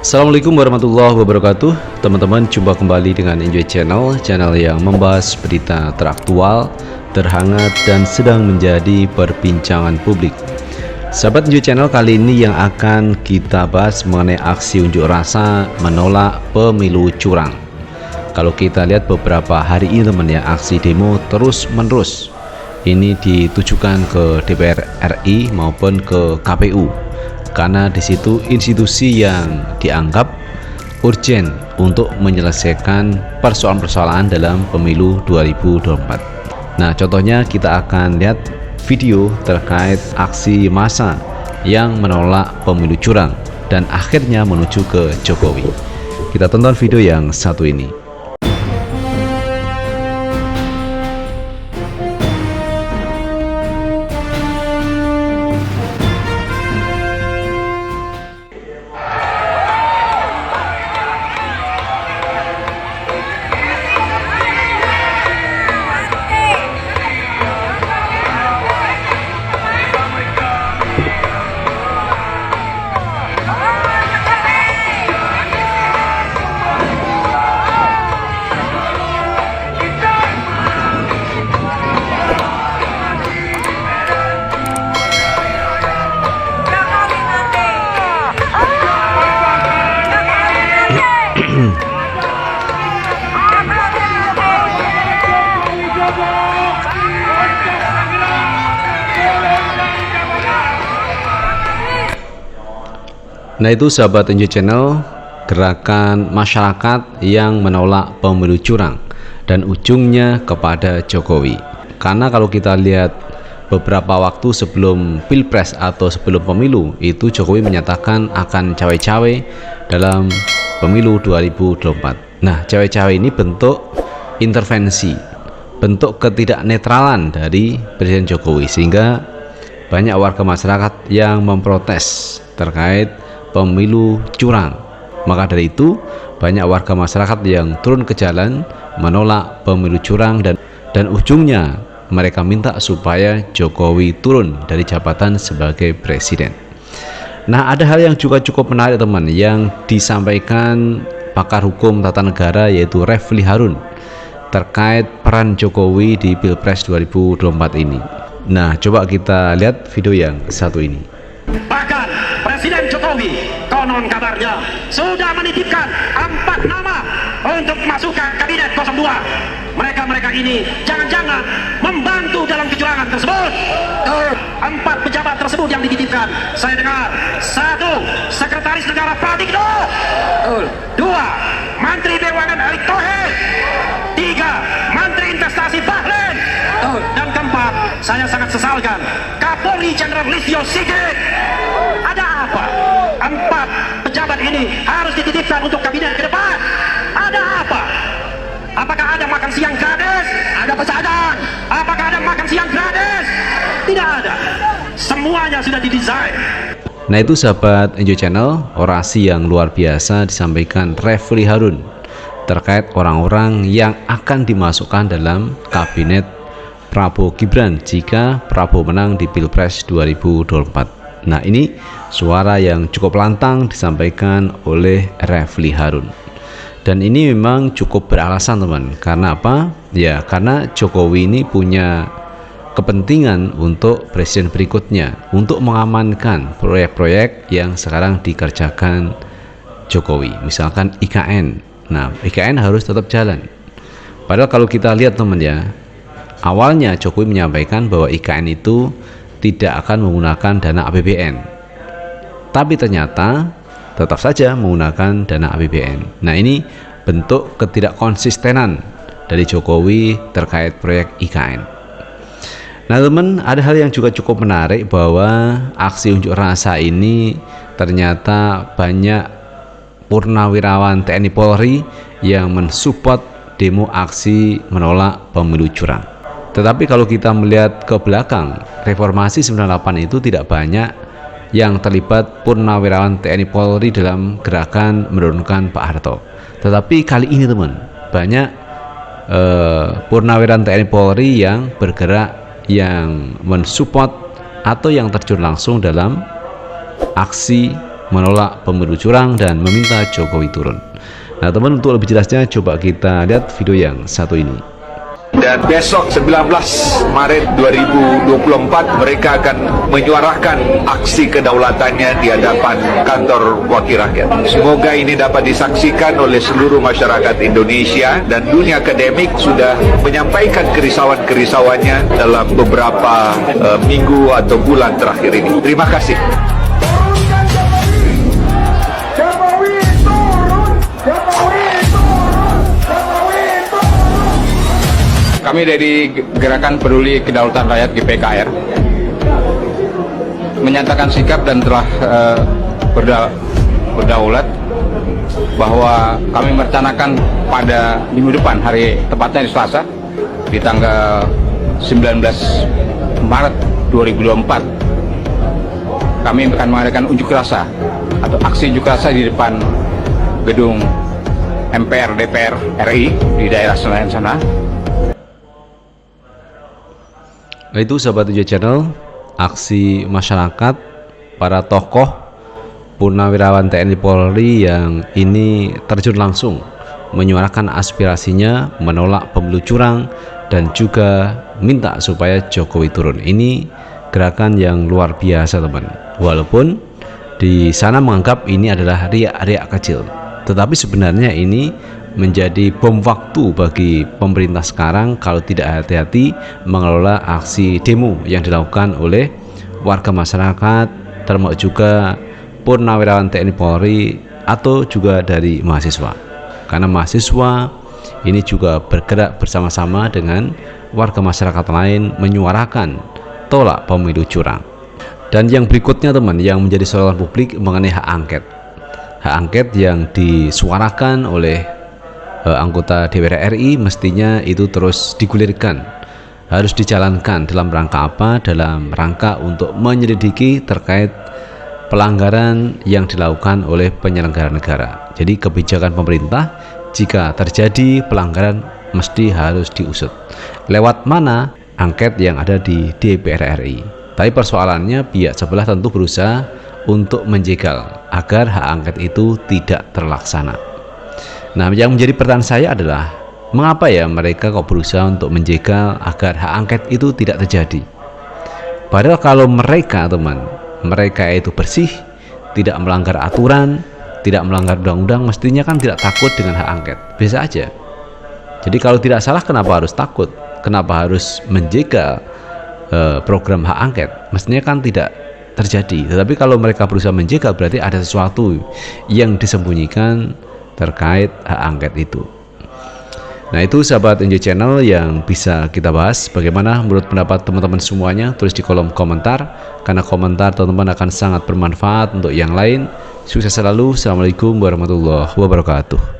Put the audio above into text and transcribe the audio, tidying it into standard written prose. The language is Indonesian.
Assalamualaikum warahmatullahi wabarakatuh. Teman-teman, jumpa kembali dengan Enjoy Channel yang membahas berita teraktual, terhangat, dan sedang menjadi perbincangan publik. Sahabat Enjoy Channel, kali ini yang akan kita bahas mengenai aksi unjuk rasa menolak pemilu curang. Kalau kita lihat beberapa hari ini teman ya, aksi demo terus menerus. Ini ditujukan ke DPR RI maupun ke KPU. Karena di situ institusi yang dianggap urgent untuk menyelesaikan persoalan-persoalan dalam pemilu 2024. Nah, contohnya kita akan lihat video terkait aksi massa yang menolak pemilu curang dan akhirnya menuju ke Jokowi. Kita tonton video yang satu ini. Nah, itu sahabat Enjoy Channel, gerakan masyarakat yang menolak pemilu curang dan ujungnya kepada Jokowi. Karena kalau kita lihat beberapa waktu sebelum Pilpres atau sebelum pemilu, itu Jokowi menyatakan akan cawe-cawe dalam pemilu 2024. Nah, cawe-cawe ini bentuk intervensi, bentuk ketidaknetralan dari Presiden Jokowi, sehingga banyak warga masyarakat yang memprotes terkait pemilu curang. Maka dari itu banyak warga masyarakat yang turun ke jalan menolak pemilu curang dan ujungnya mereka minta supaya Jokowi turun dari jabatan sebagai presiden. Nah, ada hal yang juga cukup menarik teman yang disampaikan pakar hukum tata negara yaitu Refli Harun terkait peran Jokowi di Pilpres 2024 ini. Nah, coba kita lihat video yang satu ini. Bahkan Presiden Jokowi konon kabarnya sudah menitipkan 4 nama untuk masukkan kabinet 02. Mereka ini jangan-jangan membantu dalam kecurangan tersebut. 4 pejabat tersebut yang dititipkan, saya dengar: 1. Sekretaris Negara Pratikno, 2. Menteri BUMN Erick Thohir, 3. Menteri Investasi Bahlen, dan 4, saya sangat sesalkan, Kapolri Jenderal Listio Sigit. Ada apa 4 pejabat ini harus dititipkan untuk kabinet ke depan? Ada apa? Apakah ada makan siang gratis? Ada pesanan? Apakah ada makan siang gratis? Tidak ada. Semuanya sudah didesain. Nah, itu sahabat Enjoy Channel, orasi yang luar biasa disampaikan Refli Harun terkait orang-orang yang akan dimasukkan dalam kabinet Prabowo Gibran jika Prabowo menang di Pilpres 2024. Nah, ini suara yang cukup lantang disampaikan oleh Refli Harun. Dan ini memang cukup beralasan teman. Karena apa? Ya, karena Jokowi ini punya kepentingan untuk presiden berikutnya, untuk mengamankan proyek-proyek yang sekarang dikerjakan Jokowi. Misalkan IKN. Nah, IKN harus tetap jalan. Padahal kalau kita lihat teman ya, awalnya Jokowi menyampaikan bahwa IKN itu tidak akan menggunakan dana APBN, tapi ternyata tetap saja menggunakan dana APBN. Nah, ini bentuk ketidakkonsistenan dari Jokowi terkait proyek IKN. Nah teman, ada hal yang juga cukup menarik bahwa aksi unjuk rasa ini ternyata banyak purnawirawan TNI Polri yang mensupport demo aksi menolak pemilu curang. Tetapi kalau kita melihat ke belakang, reformasi 98 itu tidak banyak yang terlibat purnawirawan TNI Polri dalam gerakan menurunkan Pak Harto. Tetapi kali ini teman, banyak purnawirawan TNI Polri yang bergerak, yang mensupport atau yang terjun langsung dalam aksi menolak pemilu curang dan meminta Jokowi turun. Nah teman, untuk lebih jelasnya coba kita lihat video yang satu ini. Dan besok 19 Maret 2024 mereka akan menyuarakan aksi kedaulatannya di hadapan kantor wakil rakyat. Semoga ini dapat disaksikan oleh seluruh masyarakat Indonesia, dan dunia akademik sudah menyampaikan kerisauan-kerisauannya dalam beberapa minggu atau bulan terakhir ini. Terima kasih. Kami dari Gerakan Peduli Kedaulatan Rakyat GPKR menyatakan sikap dan telah berdaulat bahwa kami merencanakan pada minggu depan, hari tepatnya di Selasa, di tanggal 19 Maret 2024, kami akan mengadakan unjuk rasa atau aksi unjuk rasa di depan gedung MPR DPR RI di daerah Senayan sana. Nah, itu sahabat Ujo Channel, aksi masyarakat para tokoh purnawirawan TNI Polri yang ini terjun langsung menyuarakan aspirasinya menolak pemilu curang dan juga minta supaya Jokowi turun. Ini gerakan yang luar biasa teman, walaupun di sana menganggap ini adalah riak-riak kecil, tetapi sebenarnya ini menjadi bom waktu bagi pemerintah sekarang kalau tidak hati-hati mengelola aksi demo yang dilakukan oleh warga masyarakat, termasuk juga purnawirawan TNI Polri atau juga dari mahasiswa. Karena mahasiswa ini juga bergerak bersama-sama dengan warga masyarakat lain menyuarakan tolak pemilu curang. Dan yang berikutnya teman, yang menjadi sorotan publik mengenai hak angket. Hak angket yang disuarakan oleh anggota DPR RI mestinya itu terus digulirkan, harus dijalankan dalam rangka apa? Dalam rangka untuk menyelidiki terkait pelanggaran yang dilakukan oleh penyelenggara negara. Jadi kebijakan pemerintah jika terjadi pelanggaran mesti harus diusut. Lewat mana? Angket yang ada di DPR RI. Tapi persoalannya pihak sebelah tentu berusaha untuk menjegal agar hak angket itu tidak terlaksana. Nah, yang menjadi pertanyaan saya adalah mengapa ya mereka kok berusaha untuk menjegal agar hak angket itu tidak terjadi? Padahal kalau mereka itu bersih, tidak melanggar aturan, tidak melanggar undang-undang, mestinya kan tidak takut dengan hak angket. Bisa aja. Jadi kalau tidak salah, kenapa harus takut? Kenapa harus menjegal program hak angket? Mestinya kan tidak terjadi. Tetapi kalau mereka berusaha menjegal, berarti ada sesuatu yang disembunyikan terkait hak angket itu. Nah, itu sahabat NJ Channel yang bisa kita bahas. Bagaimana menurut pendapat teman-teman semuanya? Tulis di kolom komentar, karena komentar teman-teman akan sangat bermanfaat untuk yang lain. Sukses selalu. Assalamualaikum warahmatullahi wabarakatuh.